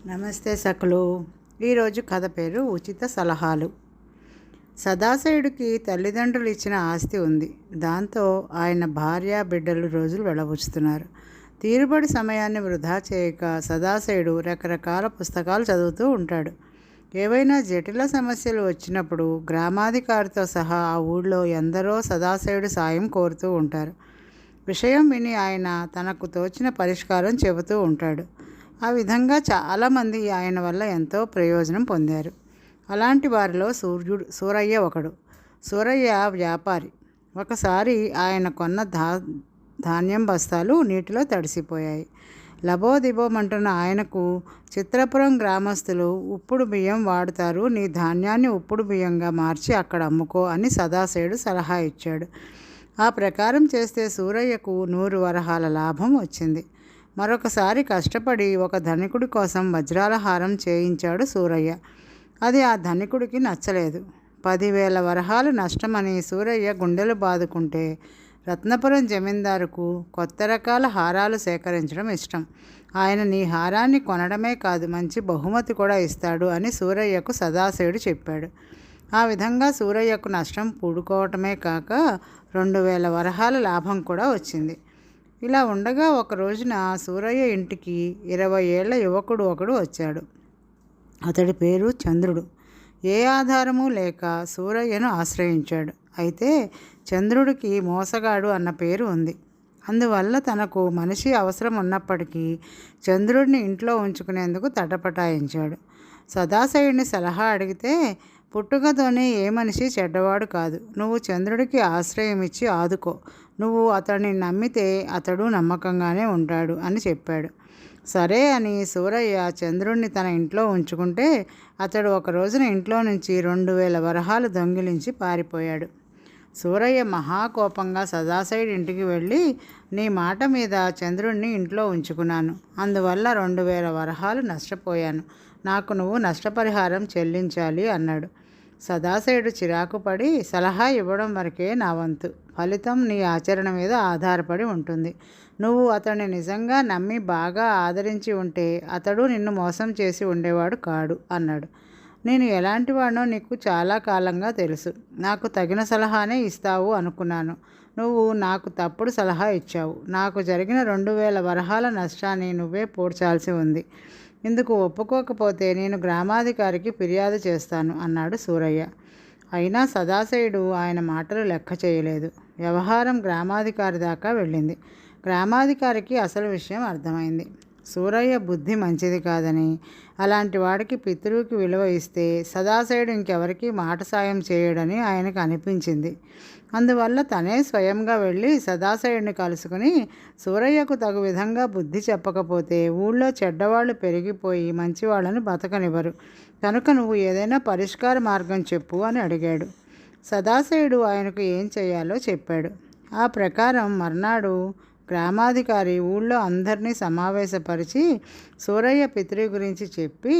నమస్తే సకలు. ఈరోజు కథ పేరు ఉచిత సలహాలు. సదాశయుడికి తల్లిదండ్రులు ఇచ్చిన ఆస్తి ఉంది. దాంతో ఆయన భార్య బిడ్డలు రోజులు వెళ్ళబుచ్చుతున్నారు. తీరుబడి సమయాన్ని వృధా చేయక సదాశయుడు రకరకాల పుస్తకాలు చదువుతూ ఉంటాడు. ఏవైనా జటిల సమస్యలు వచ్చినప్పుడు గ్రామాధికారితో సహా ఆ ఊళ్ళో ఎందరో సదాశయుడి సాయం కోరుతూ ఉంటారు. విషయం విని ఆయన తనకు తోచిన పరిష్కారం చెబుతూ ఉంటాడు. ఆ విధంగా చాలామంది ఆయన వల్ల ఎంతో ప్రయోజనం పొందారు. అలాంటి వారిలో సూరయ్య ఒకడు. సూరయ్య వ్యాపారి. ఒకసారి ఆయన కొన్న ధాన్యం బస్తాలు నీటిలో తడిసిపోయాయి. లబోదిబోమంటున్న ఆయనకు చిత్రపురం గ్రామస్తులు ఉప్పుడు బియ్యం వాడుతారు, నీ ధాన్యాన్ని ఉప్పుడు బియ్యంగా మార్చి అక్కడ అమ్ముకో అని సదాశయుడు సలహా ఇచ్చాడు. ఆ ప్రకారం చేస్తే సూరయ్యకు 100 వరహాల లాభం వచ్చింది. మరొకసారి కష్టపడి ఒక ధనికుడి కోసం వజ్రాల హారం చేయించాడు సూరయ్య. అది ఆ ధనికుడికి నచ్చలేదు. 10,000 వరహాలు నష్టమని సూరయ్య గుండెలు బాదుకుంటే రత్నపురం జమీందారుకు కొత్త రకాల హారాలు సేకరించడం ఇష్టం. ఆయన నీ హారాన్ని కొనడమే కాదు, మంచి బహుమతి కూడా ఇస్తాడు అని సూరయ్యకు సదాశయుడు చెప్పాడు. ఆ విధంగా సూరయ్యకు నష్టం పూడుకోవటమే కాక 2,000 వరహాల లాభం కూడా వచ్చింది. ఇలా ఉండగా ఒక రోజున సూరయ్య ఇంటికి 20 ఏళ్ల యువకుడు ఒకడు వచ్చాడు. అతడి పేరు చంద్రుడు. ఏ ఆధారము లేక సూరయ్యను ఆశ్రయించాడు. అయితే చంద్రుడికి మోసగాడు అన్న పేరు ఉంది. అందువల్ల తనకు మనిషి అవసరం ఉన్నప్పటికీ చంద్రుడిని ఇంట్లో ఉంచుకునేందుకు తటపటాయించాడు. సదాశయుడిని సలహా అడిగితే, పుట్టుకతోనే ఏ మనిషి చెడ్డవాడు కాదు, నువ్వు చంద్రుడికి ఆశ్రయం ఇచ్చి ఆదుకో, నువ్వు అతడిని నమ్మితే అతడు నమ్మకంగానే ఉంటాడు అని చెప్పాడు. సరే అని సూరయ్య చంద్రుడిని తన ఇంట్లో ఉంచుకుంటే అతడు ఒక రోజున ఇంట్లో నుంచి 2,000 వరహాలు దొంగిలించి పారిపోయాడు. సూరయ్య మహాకోపంగా సదాశయుడి ఇంటికి వెళ్ళి, నీ మాట మీద చంద్రుడిని ఇంట్లో ఉంచుకున్నాను, అందువల్ల 2,000 వరహాలు నష్టపోయాను, నాకు నువ్వు నష్టపరిహారం చెల్లించాలి అన్నాడు. సదాశయుడు చిరాకు పడి, సలహా ఇవ్వడం వరకే నా వంతు, ఫలితం నీ ఆచరణ మీద ఆధారపడి ఉంటుంది. నువ్వు అతన్ని నిజంగా నమ్మి బాగా ఆదరించి ఉంటే అతడు నిన్ను మోసం చేసి ఉండేవాడు కాడు అన్నాడు. నేను ఎలాంటి వాడినో నీకు చాలా కాలంగా తెలుసు. నాకు తగిన సలహానే ఇస్తావు అనుకున్నాను. నువ్వు నాకు తప్పుడు సలహా ఇచ్చావు. నాకు జరిగిన 2,000 వరహాల నష్టాన్ని నువ్వే పూడ్చాల్సి ఉంది. ఇందుకు ఒప్పుకోకపోతే నేను గ్రామాధికారికి ఫిర్యాదు చేస్తాను అన్నాడు సూరయ్య. అయినా సదాశయుడు ఆయన మాటలు లెక్క చేయలేదు. వ్యవహారం గ్రామాధికారి దాకా వెళ్ళింది. గ్రామాధికారికి అసలు విషయం అర్థమైంది. సూరయ్య బుద్ధి మంచిది కాదని, అలాంటి వాడికి పితృకి విలువ ఇస్తే సదాశయుడు ఇంకెవరికి మాట సాయం చేయడని ఆయనకు అనిపించింది. అందువల్ల తనే స్వయంగా వెళ్ళి సదాశయుడిని కలుసుకుని, సూరయ్యకు తగు విధంగా బుద్ధి చెప్పకపోతే ఊళ్ళో చెడ్డవాళ్ళు పెరిగిపోయి మంచివాళ్ళని బతకనివ్వరు, కనుక నువ్వు ఏదైనా పరిష్కార మార్గం చెప్పు అని అడిగాడు. సదాశయుడు ఆయనకు ఏం చేయాలో చెప్పాడు. ఆ ప్రకారం మర్నాడు గ్రామాధికారి ఊళ్ళో అందరినీ సమావేశపరిచి సూరయ్య పితృ గురించి చెప్పి,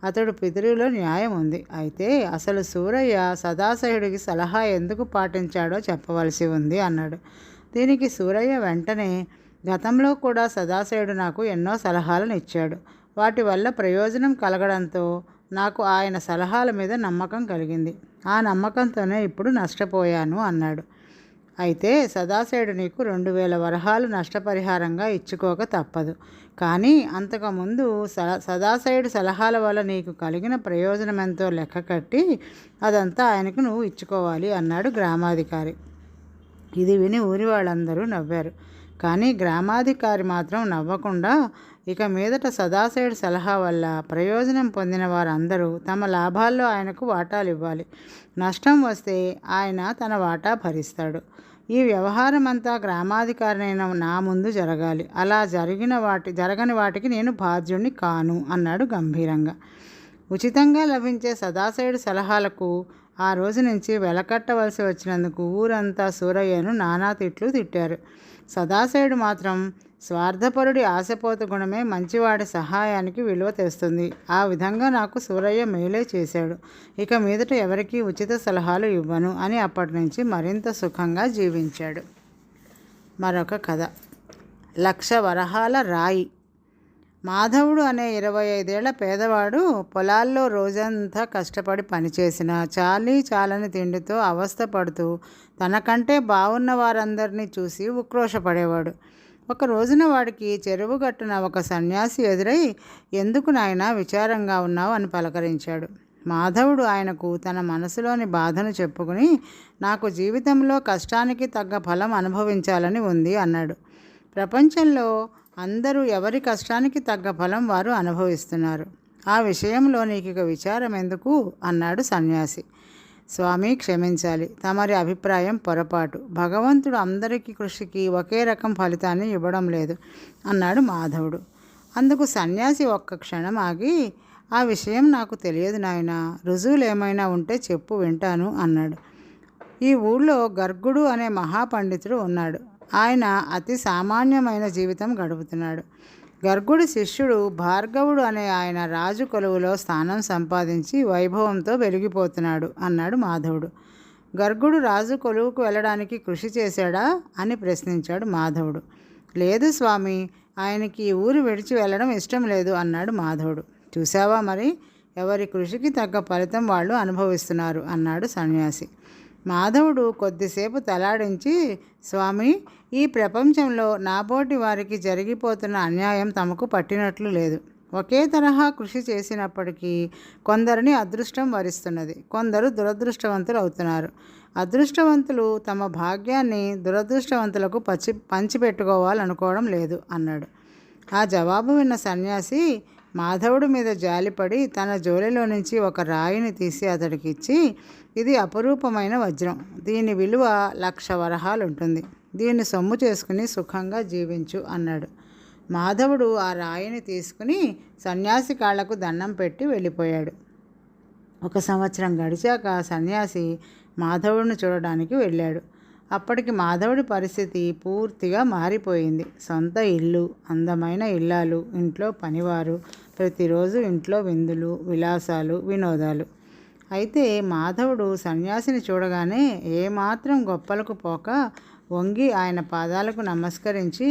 అతడు పితృలో న్యాయం ఉంది, అయితే అసలు సూరయ్య సదాశయుడికి సలహా ఎందుకు పాటించాడో చెప్పవలసి ఉంది అన్నాడు. దీనికి సూరయ్య వెంటనే, గతంలో కూడా సదాశయుడు నాకు ఎన్నో సలహాలను ఇచ్చాడు, వాటి వల్ల ప్రయోజనం కలగడంతో నాకు ఆయన సలహాల మీద నమ్మకం కలిగింది, ఆ నమ్మకంతోనే ఇప్పుడు నష్టపోయాను అన్నాడు. అయితే సదాశయుడు నీకు 2,000 వరహాలు నష్టపరిహారంగా ఇచ్చుకోక తప్పదు, కానీ అంతకుముందు సదాశయుడు సలహాల వల్ల నీకు కలిగిన ప్రయోజనం ఎంతో లెక్క కట్టి అదంతా ఆయనకు నువ్వు ఇచ్చుకోవాలి అన్నాడు గ్రామాధికారి. ఇది విని ఊరి వాళ్ళందరూ నవ్వారు. కానీ గ్రామాధికారి మాత్రం నవ్వకుండా, ఇక మీదట సదాశయుడి సలహా వల్ల ప్రయోజనం పొందిన వారందరూ తమ లాభాల్లో ఆయనకు వాటాలు ఇవ్వాలి, నష్టం వస్తే ఆయన తన వాటా భరిస్తాడు. ఈ వ్యవహారం అంతా గ్రామాధికారినైన నా ముందు జరగాలి, అలా జరగని వాటికి నేను బాధ్యుణ్ణి కాను అన్నాడు గంభీరంగా. ఉచితంగా లభించే సదాశయుడి సలహాలకు ఆ రోజు నుంచి వెలకట్టవలసి వచ్చినందుకు ఊరంతా సూరయ్యను నానా తిట్లు తిట్టారు. సదాశయుడు మాత్రం, స్వార్థపరుడి ఆశపోత గుణమే మంచివాడి సహాయానికి విలువ తెస్తుంది, ఆ విధంగా నాకు సూరయ్య మేలే చేశాడు, ఇక మీదట ఎవరికీ ఉచిత సలహాలు ఇవ్వను అని అప్పటి నుంచి మరింత సుఖంగా జీవించాడు. మరొక కథ. 1,00,000 వరహాల రాయి. మాధవుడు అనే 25 ఏళ్ల పేదవాడు పొలాల్లో రోజంతా కష్టపడి పనిచేసిన చాలని తిండితో అవస్థపడుతూ తనకంటే బాగున్న వారందరినీ చూసి ఉక్రోషపడేవాడు. ఒక రోజున వాడికి చెరువు గట్టున ఒక సన్యాసి ఎదురై, "ఎందుకు నాయనా విచారంగా ఉన్నావు?" అని పలకరించాడు. మాధవుడు ఆయనకు తన మనసులోని బాధను చెప్పుకుని, "నాకు జీవితంలో కష్టానికి తగ్గ ఫలం అనుభవించాలని ఉంది" అన్నాడు. ప్రపంచంలో అందరూ ఎవరి కష్టానికి తగ్గ ఫలం వారు అనుభవిస్తున్నారు. ఆ విషయంలో నీకిక విచారం ఎందుకు అన్నాడు సన్యాసి. "స్వామి, క్షమించాలి, తమరి అభిప్రాయం పొరపాటు. భగవంతుడు అందరికీ కృషికి ఒకే రకం ఫలితాన్ని ఇవ్వడం లేదు" అన్నాడు మాధవుడు. అందుకు సన్యాసి ఒక్క క్షణం ఆగి, "ఆ విషయం నాకు తెలియదు నాయనా, రుజువులు ఏమైనా ఉంటే చెప్పు, వింటాను" అన్నాడు. ఈ ఊళ్ళో గర్గుడు అనే మహాపండితుడు ఉన్నాడు. ఆయన అతి సామాన్యమైన జీవితం గడుపుతున్నాడు. గర్గుడి శిష్యుడు భార్గవుడు అనే ఆయన రాజు కొలువులో స్థానం సంపాదించి వైభవంతో వెలిగిపోతున్నాడు అన్నాడు మాధవుడు. గర్గుడు రాజు కొలువుకు వెళ్ళడానికి కృషి చేశాడా అని ప్రశ్నించాడు మాధవుడు. "లేదు స్వామి, ఆయనకి ఈ ఊరు విడిచి వెళ్ళడం ఇష్టం లేదు" అన్నాడు మాధవుడు. "చూసావా మరి, ఎవరి కృషికి తగ్గ ఫలితం వాళ్ళు అనుభవిస్తున్నారు" అన్నాడు సన్యాసి. మాధవుడు కొద్దిసేపు తలాడించి, "స్వామి, ఈ ప్రపంచంలో నాబోటి వారికి జరిగిపోతున్న అన్యాయం తమకు పట్టినట్లు లేదు. ఒకే తరహా కృషి చేసినప్పటికీ కొందరిని అదృష్టం వరిస్తున్నది, కొందరు దురదృష్టవంతులు అవుతున్నారు. అదృష్టవంతులు తమ భాగ్యాన్ని దురదృష్టవంతులకు పంచిపెట్టుకోవాలనుకోవడం లేదు" అన్నాడు. ఆ జవాబు విన్న సన్యాసి మాధవుడి మీద జాలిపడి తన జోలిలో నుంచి ఒక రాయిని తీసి అతడికి ఇచ్చి, "ఇది అపురూపమైన వజ్రం. దీని విలువ 1,00,000 వరహాలుంటుంది. దీన్ని సొమ్ము చేసుకుని సుఖంగా జీవించు" అన్నాడు. మాధవుడు ఆ రాయిని తీసుకుని సన్యాసి కాళ్లకు దండం పెట్టి వెళ్ళిపోయాడు. 1 సంవత్సరం గడిచాక సన్యాసి మాధవుడిని చూడడానికి వెళ్ళాడు. అప్పటికి మాధవుడి పరిస్థితి పూర్తిగా మారిపోయింది. సొంత ఇల్లు, అందమైన ఇల్లాలు, ఇంట్లో పనివారు, ప్రతిరోజు ఇంట్లో విందులు, విలాసాలు, వినోదాలు. అయితే మాధవుడు సన్యాసిని చూడగానే ఏమాత్రం గొప్పలకు పోక వంగి ఆయన పాదాలకు నమస్కరించి,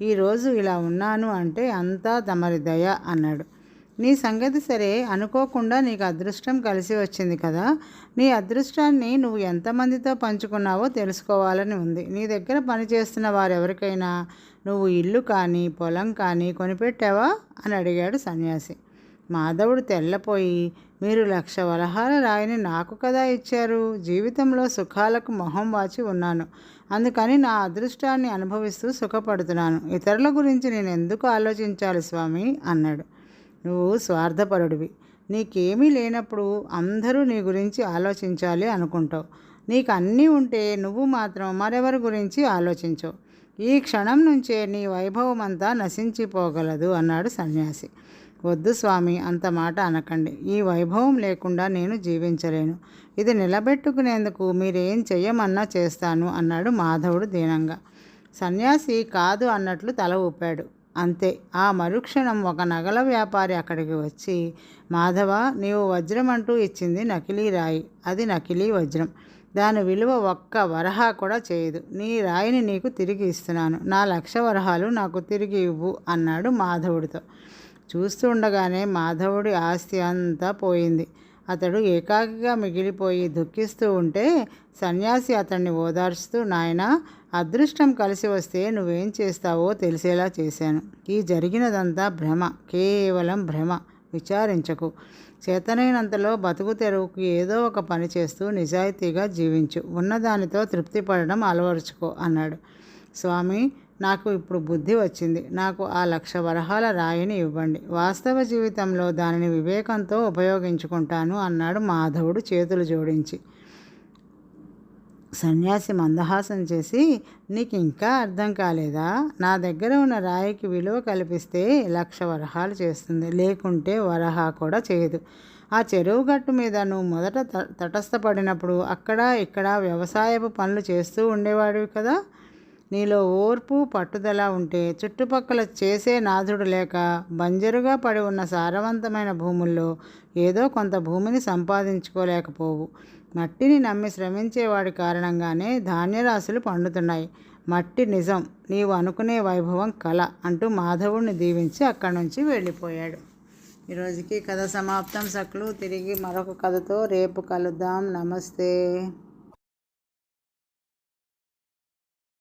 "ఈరోజు ఇలా ఉన్నాను అంటే అంతా తమరి దయ" అన్నాడు. "నీ సంగతి సరే, అనుకోకుండా నీకు అదృష్టం కలిసి వచ్చింది కదా. నీ అదృష్టాన్ని నువ్వు ఎంతమందితో పంచుకున్నావో తెలుసుకోవాలని ఉంది. నీ దగ్గర పనిచేస్తున్న వారెవరికైనా నువ్వు ఇల్లు కానీ పొలం కానీ కొనిపెట్టావా?" అని అడిగాడు సన్యాసి. మాధవుడు తెల్లపోయి, "మీరు 1,00,000 వరహాల రాయిని నాకు కదా ఇచ్చారు. జీవితంలో సుఖాలకు మొహం వాచి ఉన్నాను. అందుకని నా అదృష్టాన్ని అనుభవిస్తూ సుఖపడుతున్నాను. ఇతరుల గురించి నేను ఎందుకు ఆలోచించాలి స్వామి" అన్నాడు. "నువ్వు స్వార్థపరుడివి. నీకేమీ లేనప్పుడు అందరూ నీ గురించి ఆలోచించాలి అనుకుంటావు. నీకు అన్నీ ఉంటే నువ్వు మాత్రం మరెవరి గురించి ఆలోచించవు. ఈ క్షణం నుంచే నీ వైభవం అంతా నశించిపోగలదు" అన్నాడు సన్యాసి. "వద్దు స్వామి, అంత మాట అనకండి. ఈ వైభవం లేకుండా నేను జీవించలేను. ఇది నిలబెట్టుకునేందుకు మీరేం చెయ్యమన్నా చేస్తాను" అన్నాడు మాధవుడు దీనంగా. సన్యాసి కాదు అన్నట్లు తల ఊపాడు. అంతే. ఆ మరుక్షణం ఒక నగల వ్యాపారి అక్కడికి వచ్చి, "మాధవ, నీవు వజ్రం అంటూ ఇచ్చింది నకిలీ రాయి. అది నకిలీ వజ్రం. దాని విలువ 1 వరహా కూడా చేయదు. నీ రాయిని నీకు తిరిగి ఇస్తున్నాను. నా 1,00,000 వరహాలు నాకు తిరిగి ఇవ్వు" అన్నాడు మాధవుడితో. చూస్తూ ఉండగానే మాధవుడి ఆస్తి అంతా పోయింది. అతడు ఏకాకిగా మిగిలిపోయి దుఃఖిస్తూ ఉంటే సన్యాసి అతన్ని ఓదార్చుతూ, "నాయనా, అదృష్టం కలిసి వస్తే నువ్వేం చేస్తావో తెలిసేలా చేశాను. ఈ జరిగినదంతా భ్రమ, కేవలం భ్రమ. విచారించకు. చేతనైనంతలో బతుకు తెరువుకు ఏదో ఒక పని చేస్తూ నిజాయితీగా జీవించు. ఉన్నదానితో తృప్తి పడడం అలవరుచుకో" అన్నాడు. "స్వామి, నాకు ఇప్పుడు బుద్ధి వచ్చింది. నాకు ఆ 1,00,000 వరహాల రాయిని ఇవ్వండి. వాస్తవ జీవితంలో దానిని వివేకంతో ఉపయోగించుకుంటాను" అన్నాడు మాధవుడు చేతులు జోడించి. సన్యాసి మందహాసం చేసి, "నీకు ఇంకా అర్థం కాలేదా? నా దగ్గర ఉన్న రాయికి విలువ కల్పిస్తే 1,00,000 వరహాలు చేస్తుంది. లేకుంటే వరహా కూడా చేయదు. ఆ చెరువు గట్టు మీద నువ్వు మొదట తటస్థపడినప్పుడు అక్కడ ఇక్కడ వ్యవసాయపు పనులు చేస్తూ ఉండేవాడివి కదా. నీలో ఓర్పు పట్టుదల ఉంటే చుట్టుపక్కల చేసే నాథుడు లేక బంజరుగా పడి ఉన్న సారవంతమైన భూముల్లో ఏదో కొంత భూమిని సంపాదించుకోలేకపోవు. మట్టిని నమ్మి శ్రమించేవాడి కారణంగానే ధాన్యరాశులు పండుతున్నాయి. మట్టి నిజం, నీవు అనుకునే వైభవం కళ అంటూ మాధవుడిని దీవించి అక్కడి నుంచి వెళ్ళిపోయాడు. ఈరోజుకి కథ సమాప్తం సక్లు. తిరిగి మరొక కథతో రేపు కలుద్దాం. నమస్తే.